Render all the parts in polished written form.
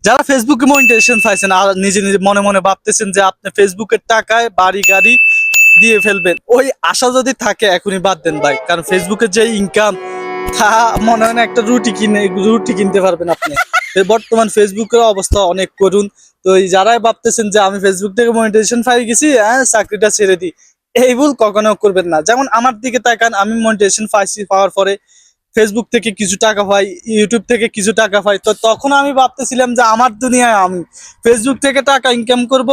যারা ফেসবুকে মনিটাইজেশন পাইছেন আর নিজে নিজে মনে মনে ভাবতেছেন যে আপনি ফেসবুকের টাকায় বাড়ি গাড়ি দিয়ে ফেলবেন, ওই আশা যদি থাকে এখনই বাদ দেন ভাই। কারণ ফেসবুকের যে ইনকাম, তা মনে হয় না একটা রুটি কিনতে পারবেন আপনি। বর্তমান ফেসবুকের অবস্থা অনেক করুন। তো এই যারাই ভাবতেছেন যে আমি ফেসবুক থেকে মনিটাইজেশন পাই গেছি, হ্যাঁ চাকরিটা ছেড়ে দিই, এই ভুল কখনো করবেন না। যেমন আমার দিকে তাকান, আমি মনিটাইজেশন পাইছি, পাওয়ার পরে ফেসবুক থেকে কিছু টাকা পাই, ইউটিউব থেকে কিছু টাকা পাই, তো তখন আমি ভাবতেছিলাম যে আমার দুনিয়ায় আমি ফেসবুক থেকে টাকা ইনকাম করব,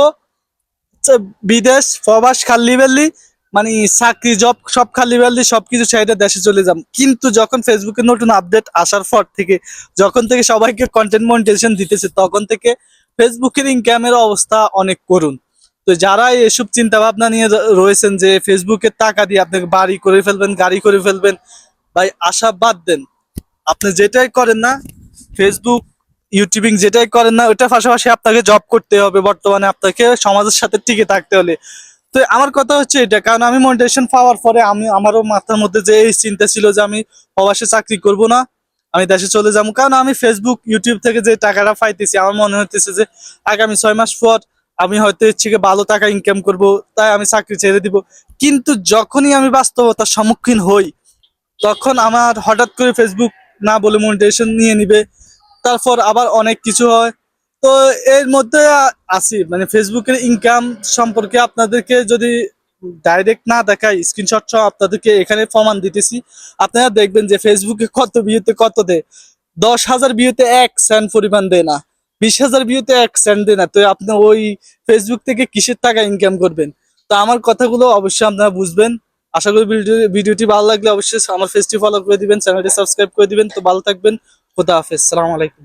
বিদেশ প্রবাস খালি বেললি, মানে চাকরি জব সব খালি বেললি, সবকিছু ছেড়ে দেশে চলে যাম। কিন্তু যখন ফেসবুকে নতুন আপডেট আসার পর থেকে, যখন থেকে সবাইকে কন্টেন্ট মনিটাইজেশন দিতেছে, তখন থেকে ফেসবুকের ইনকামের অবস্থা অনেক করুন। তো যারা এসব চিন্তা ভাবনা নিয়ে রয়েছেন যে ফেসবুকের টাকা দিয়ে আপনাকে বাড়ি করে ফেলবেন, গাড়ি করে ফেলবেন, ভাই আশা বাদ দেন। আপনি যেটাই করেন না, ফেসবুক ইউটিউবিং যেটাই করেন না, ওটার পাশাপাশি আপনাকে জব করতে হবে। বর্তমানে আপনাকে সমাজের সাথে টিকে থাকতে হলে, তো আমার কথা হচ্ছে এটা। কারণ আমি মনিটাইজেশন পাওয়ার পরে আমারও মাথার মধ্যে যে এই চিন্তা ছিল যে আমি প্রবাসে চাকরি করব না, আমি দেশে চলে যাবো। কারণ আমি ফেসবুক ইউটিউব থেকে যে টাকাটা পাইতেছি, আমার মনে হইতেছে যে আগামী 6 মাস পর আমি হয়তো ইচ্ছে ভালো টাকা ইনকাম করব, তাই আমি চাকরি ছেড়ে দিব। কিন্তু যখনই আমি বাস্তবতার সম্মুখীন হই, তখন আমার হঠাৎ করে ফেসবুক না বলে মনিটাইজেশন নিয়ে নিবে, তারপর আবার অনেক কিছু হয়। তো এর মধ্যে আছি। মানে ফেসবুকের ইনকাম সম্পর্কে আপনাদেরকে যদি ডাইরেক্ট না দেখাই, স্ক্রিনশট সহ আপনাদেরকে এখানে প্রমাণ দিতেছি। আপনারা দেখবেন যে ফেসবুকে কত ভিউতে কত দেয়। 10,000 ভিউতে 1 সেন্ট পরিমাণ দেয় না, 20,000 ভিউতে 1 সেন্ট দেয় না। তো আপনি ওই ফেসবুক থেকে কিসের টাকা ইনকাম করবেন? তো আমার কথাগুলো অবশ্যই আপনারা বুঝবেন। আশা করি ভিডিওটি ভালো লাগলে অবশ্যই আমার পেজটি ফলো করে দিবেন, চ্যানেলটি সাবস্ক্রাইব করে দিবেন। তো ভালো থাকবেন, খোদা হাফেজ, সালাম আলাইকুম।